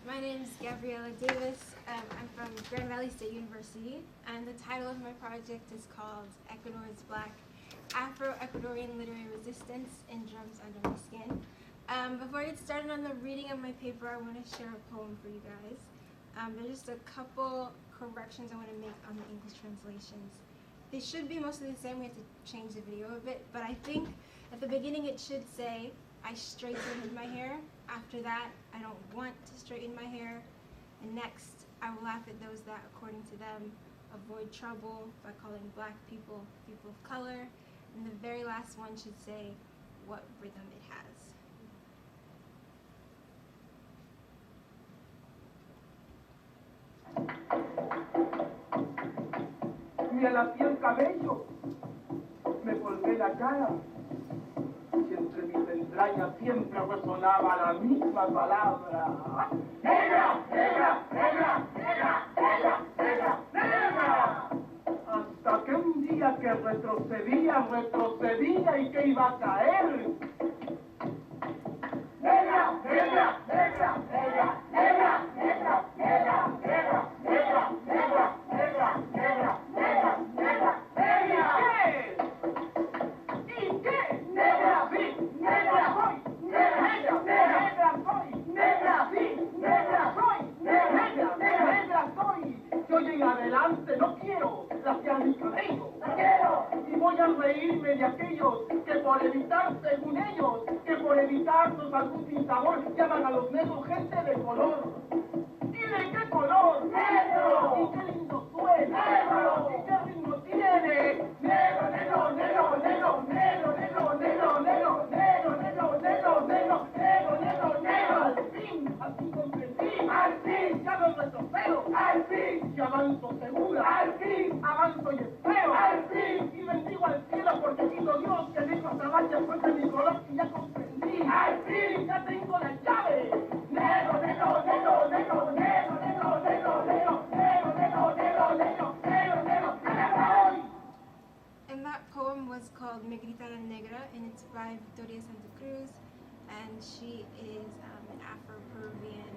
My name is Gabriella Davis. I'm from Grand Valley State University, and the title of my project is called Ecuador's Black Afro-Ecuadorian Literary Resistance in Drums Under My Skin. Before I get started on the reading of my paper, I want to share a poem for you guys. There's just a couple corrections I want to make on the English translations. They should be mostly the same. We have to change the video a bit, but I think at the beginning it should say, I straightened my hair. After that, I don't want to straighten my hair. And next, I will laugh at those that, according to them, avoid trouble by calling black people people of color. And the very last one should say what rhythm it has. Me alacié el cabello, me volvé la cara, y entre mis entrañas siempre resonaba la misma palabra. ¡Negra, negra, negra, negra, negra, negra, negra! Hasta que un día que retrocedía y que iba a caer. ¡Negra, negra, negra, negra, negra, negra, negra, negra, negra, negra, negra, negra, negra, negra, negra! ¿Qué? ¿Y qué? Negra, sí, negra soy, negra, negra soy, negra, sí, negra soy, negra, negra soy. Yo hoy en adelante no quiero lasear mi cabello, no quiero, y voy a reírme de aquellos que por evitar, según ellos, que por evitarnos algún sinsabor llaman a los negros gente de color. ¿Y de qué color? ¡Negro! ¿Y qué lindo suena? ¡Negro! ¿Y qué ritmo tiene? ¡Negro, negro, negro, negro, negro, negro, negro, negro, negro, negro, negro, negro, negro, negro, negro! Al fin comprendí, al fin, ya no retrocedo, al fin, y avanzo segura, al fin, avanzo y espero, al fin, y bendigo al cielo porque pido Dios que dijo hasta vaya fuente mi color y ya comprendí, al fin, ya tengo la llave. Negro, negro, negro, negro, negro, negro, negro, negro, negro, negro, negro, negro, negro, negro, negro. And that poem was called Me Grita la Negra, and it's by Victoria Santa Cruz, and she is an Afro-Peruvian.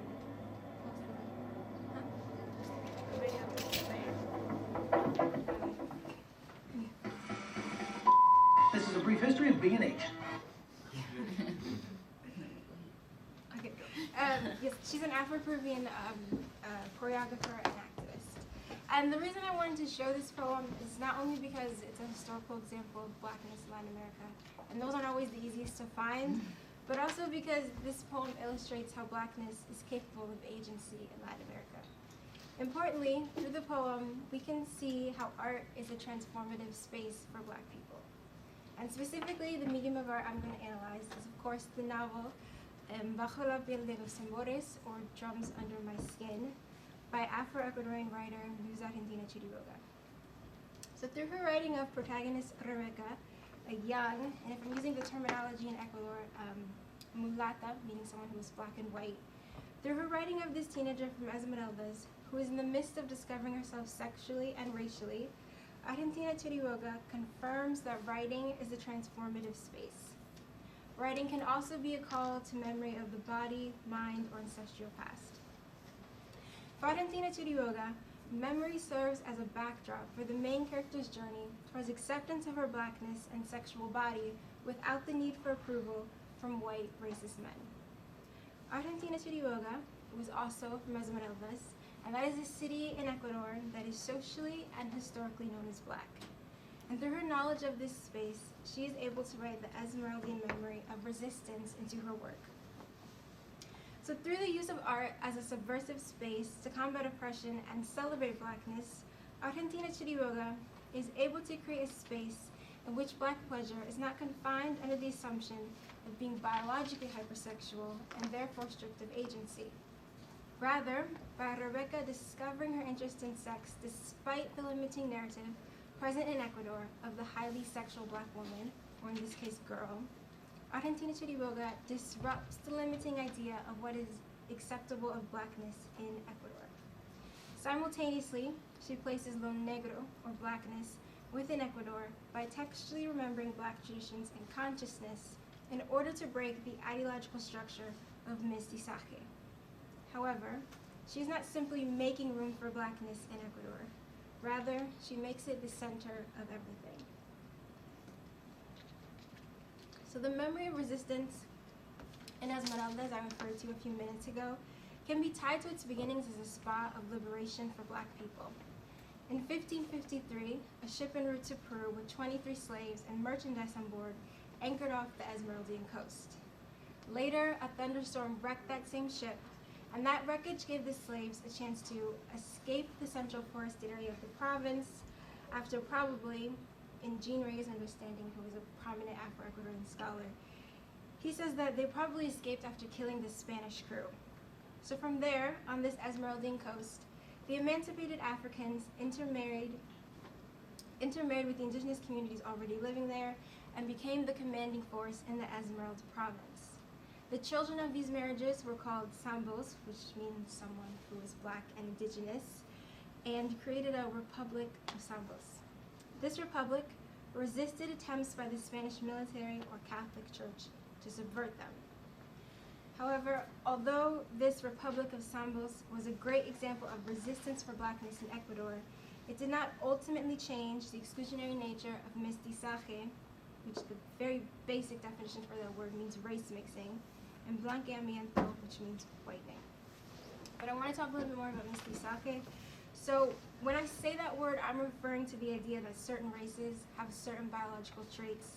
This is a brief history of B&H. Okay. Yes, she's an Afro-Peruvian choreographer and activist. And the reason I wanted to show this poem is not only because it's a historical example of blackness in Latin America, and those aren't always the easiest to find, but also because this poem illustrates how blackness is capable of agency in Latin America. Importantly, through the poem, we can see how art is a transformative space for black people. And specifically, the medium of art I'm going to analyze is, of course, the novel Bajo la piel de los tambores, or Drums Under My Skin, by Afro-Ecuadorian writer MUSE Argentina Chiriboga. So through her writing of protagonist Rebecca, a young, and if I'm using the terminology in Ecuador, mulata, meaning someone who is black and white, through her writing of this teenager from Esmeraldas, who is in the midst of discovering herself sexually and racially, Argentina Chiriboga confirms that writing is a transformative space. Writing can also be a call to memory of the body, mind, or ancestral past. For Argentina Chiriboga, memory serves as a backdrop for the main character's journey towards acceptance of her blackness and sexual body without the need for approval from white racist men. Argentina Chiriboga was also from Esmeraldas, and that is a city in Ecuador that is socially and historically known as black. And through her knowledge of this space, she is able to write the Esmeraldian memory of resistance into her work. So through the use of art as a subversive space to combat oppression and celebrate blackness, Argentina Chiriboga is able to create a space in which black pleasure is not confined under the assumption of being biologically hypersexual and therefore stripped of agency. Rather, by Rebecca discovering her interest in sex despite the limiting narrative present in Ecuador of the highly sexual black woman, or in this case girl, Argentina Chiriboga disrupts the limiting idea of what is acceptable of blackness in Ecuador. Simultaneously, she places lo negro, or blackness, within Ecuador by textually remembering black traditions and consciousness in order to break the ideological structure of mestizaje. However, she's not simply making room for blackness in Ecuador. Rather, she makes it the center of everything. So the memory of resistance in Esmeralda, as I referred to a few minutes ago, can be tied to its beginnings as a spot of liberation for black people. In 1553, a ship en route to Peru with 23 slaves and merchandise on board anchored off the Esmeraldian coast. Later, a thunderstorm wrecked that same ship, and that wreckage gave the slaves a chance to escape the central forest area of the province after probably, in Jean Rey's understanding, who was a prominent Afro-Ecuadorian scholar, he says that they probably escaped after killing the Spanish crew. So from there, on this Esmeraldian coast, the emancipated Africans intermarried with the indigenous communities already living there and became the commanding force in the Esmeralda province. The children of these marriages were called Sambos, which means someone who is black and indigenous, and created a Republic of Sambos. This republic resisted attempts by the Spanish military or Catholic Church to subvert them. However, although this Republic of Sambos was a great example of resistance for blackness in Ecuador, it did not ultimately change the exclusionary nature of mestizaje, which the very basic definition for that word means race mixing, and blanqueamiento, which means whitening. But I want to talk a little bit more about mestizaje. So when I say that word, I'm referring to the idea that certain races have certain biological traits,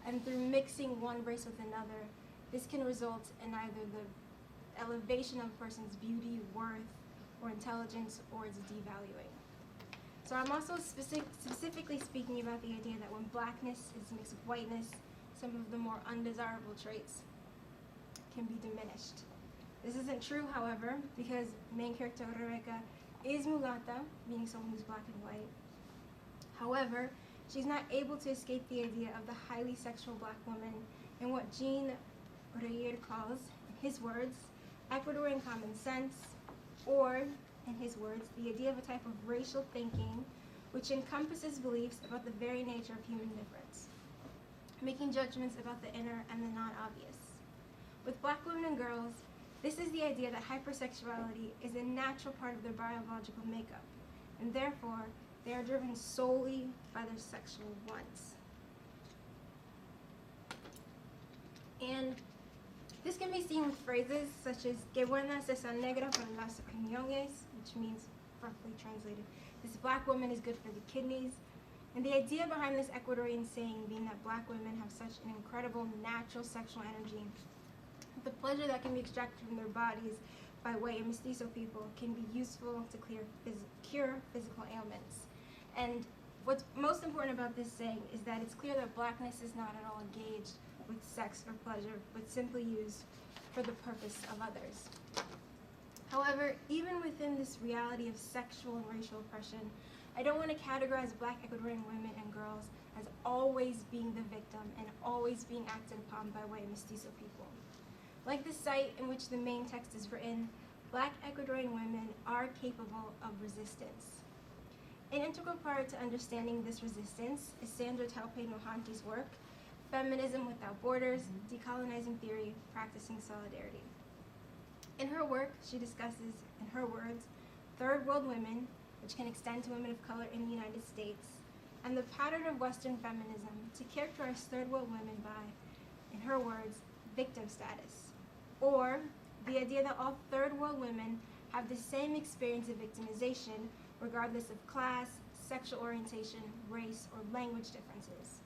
and through mixing one race with another, this can result in either the elevation of a person's beauty, worth, or intelligence, or its devaluing. So I'm also specifically speaking about the idea that when blackness is mixed with whiteness, some of the more undesirable traits can be diminished. This isn't true, however, because main character Rebecca is mulata, meaning someone who's black and white. However, she's not able to escape the idea of the highly sexual black woman in what Jean Rey calls, in his words, Ecuadorian common sense, or, in his words, the idea of a type of racial thinking which encompasses beliefs about the very nature of human difference, making judgments about the inner and the non-obvious. With black women and girls, this is the idea that hypersexuality is a natural part of their biological makeup, and therefore, they are driven solely by their sexual wants. And this can be seen with phrases such as "que buena es esa negra para las riñones," which means, roughly translated, "this black woman is good for the kidneys." And the idea behind this Ecuadorian saying being that black women have such an incredible natural sexual energy, the pleasure that can be extracted from their bodies by way of mestizo people can be useful to cure physical ailments. And what's most important about this saying is that it's clear that blackness is not at all engaged with sex or pleasure, but simply used for the purpose of others. However, even within this reality of sexual and racial oppression, I don't want to categorize black Ecuadorian women and girls as always being the victim and always being acted upon by way of mestizo people. Like the site in which the main text is written, black Ecuadorian women are capable of resistance. An integral part to understanding this resistance is Sandra Talpe Mohanty's work, Feminism Without Borders, Decolonizing Theory, Practicing Solidarity. In her work, she discusses, in her words, third world women, which can extend to women of color in the United States, and the pattern of Western feminism to characterize third world women by, in her words, victim status, or the idea that all third world women have the same experience of victimization regardless of class, sexual orientation, race, or language differences.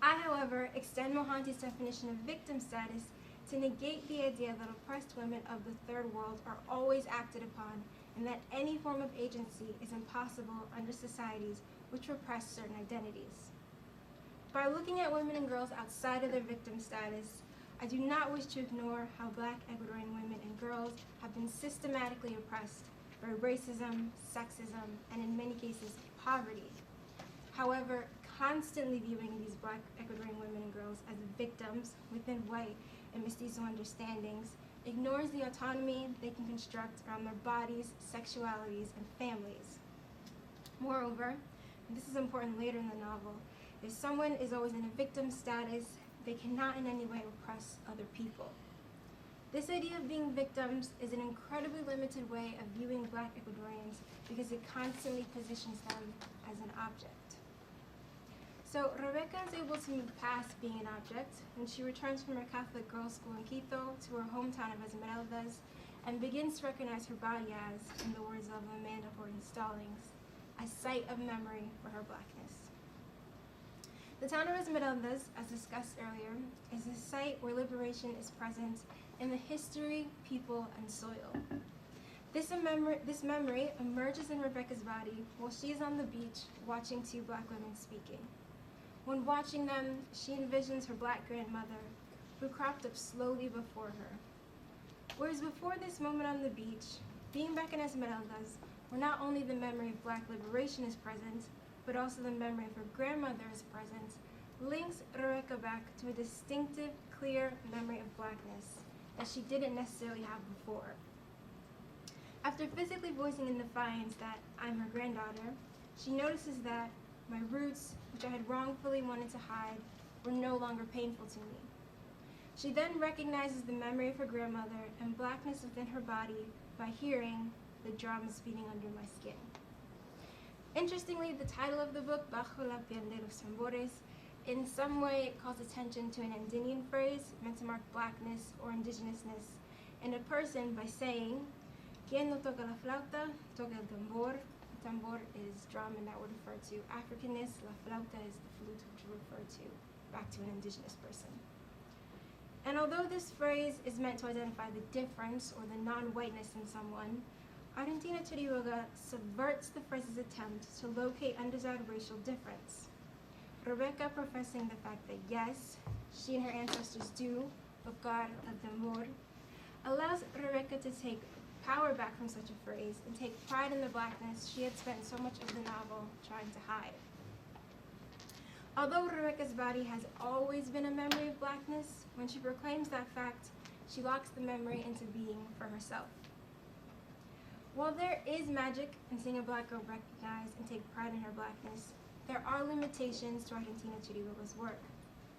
I, however, extend Mohanty's definition of victim status to negate the idea that oppressed women of the third world are always acted upon and that any form of agency is impossible under societies which repress certain identities. By looking at women and girls outside of their victim status, I do not wish to ignore how black Ecuadorian women and girls have been systematically oppressed by racism, sexism, and in many cases, poverty. However, constantly viewing these black Ecuadorian women and girls as victims within white and mestizo understandings ignores the autonomy they can construct around their bodies, sexualities, and families. Moreover, and this is important later in the novel, if someone is always in a victim status, they cannot in any way oppress other people. This idea of being victims is an incredibly limited way of viewing Black Ecuadorians because it constantly positions them as an object. So Rebecca is able to move past being an object when she returns from her Catholic girls' school in Quito to her hometown of Esmeraldas and begins to recognize her body as, in the words of Amanda Horton Stallings, a site of memory for her Blackness. The town of Esmeraldas, as discussed earlier, is a site where liberation is present in the history, people, and soil. This memory emerges in Rebecca's body while she is on the beach watching two Black women speaking. When watching them, she envisions her Black grandmother, who cropped up slowly before her. Whereas before this moment on the beach, being back in Esmeraldas, where not only the memory of Black liberation is present, but also the memory of her grandmother is present, links Rebecca back to a distinctive, clear memory of Blackness that she didn't necessarily have before. After physically voicing in defiance that I'm her granddaughter, she notices that my roots, which I had wrongfully wanted to hide, were no longer painful to me. She then recognizes the memory of her grandmother and Blackness within her body by hearing the drums beating under my skin. Interestingly, the title of the book, Bajo la piel de los tambores, in some way calls attention to an Andean phrase meant to mark Blackness or indigenousness in a person by saying, Quien no toca la flauta, toca el tambor. Tambor is drum, and that would refer to Africanness. La flauta is the flute, which would refer to back to an indigenous person. And although this phrase is meant to identify the difference or the non-whiteness in someone, Argentina Chiriboga subverts the phrase's attempt to locate undesired racial difference. Rebecca professing the fact that yes, she and her ancestors do tocar el tambor, allows Rebecca to take power back from such a phrase and take pride in the Blackness she had spent so much of the novel trying to hide. Although Rebecca's body has always been a memory of Blackness, when she proclaims that fact, she locks the memory into being for herself. While there is magic in seeing a Black girl recognize and take pride in her Blackness, there are limitations to Argentina Chiriboga's work,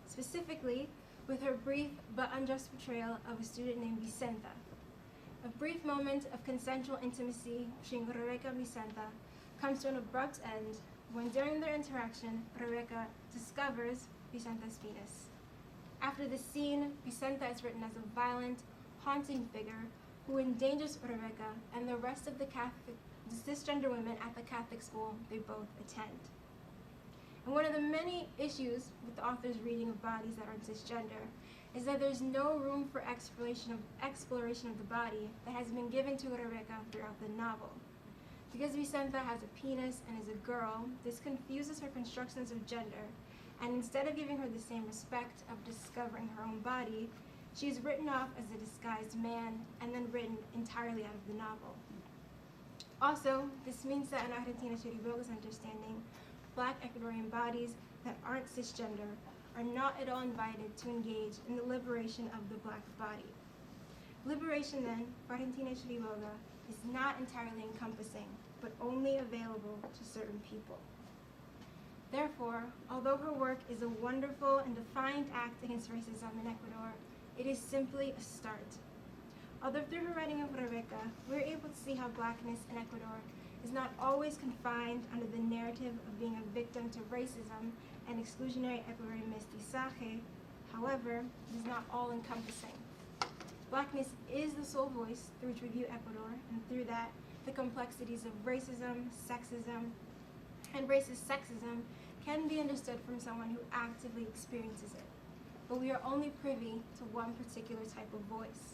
specifically with her brief but unjust portrayal of a student named Vicenta. A brief moment of consensual intimacy between Rebecca and Vicenta comes to an abrupt end when during their interaction, Rebecca discovers Vicenta's penis. After the scene, Vicenta is written as a violent, haunting figure who endangers Rebecca and the rest of the cisgender women at the Catholic school they both attend. And one of the many issues with the author's reading of bodies that are cisgender is that there's no room for exploration of the body that has been given to Rebecca throughout the novel. Because Vicenta has a penis and is a girl, this confuses her constructions of gender, and instead of giving her the same respect of discovering her own body, she is written off as a disguised man and then written entirely out of the novel. Also, this means that in Argentina Chiriboga's understanding, Black Ecuadorian bodies that aren't cisgender are not at all invited to engage in the liberation of the Black body. Liberation, then, for Argentina Chiriboga is not entirely encompassing, but only available to certain people. Therefore, although her work is a wonderful and defiant act against racism in Ecuador, it is simply a start. Although through her writing of Rebecca, we're able to see how Blackness in Ecuador is not always confined under the narrative of being a victim to racism and exclusionary Ecuadorian mestizaje. However, it is not all-encompassing. Blackness is the sole voice through which we view Ecuador, and through that, the complexities of racism, sexism, and racist sexism can be understood from someone who actively experiences it. But we are only privy to one particular type of voice.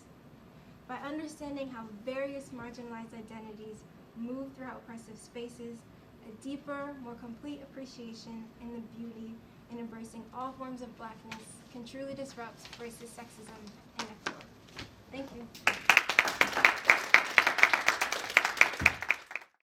By understanding how various marginalized identities move throughout oppressive spaces, a deeper, more complete appreciation in the beauty in embracing all forms of Blackness can truly disrupt racist sexism in Ecuador. Thank you.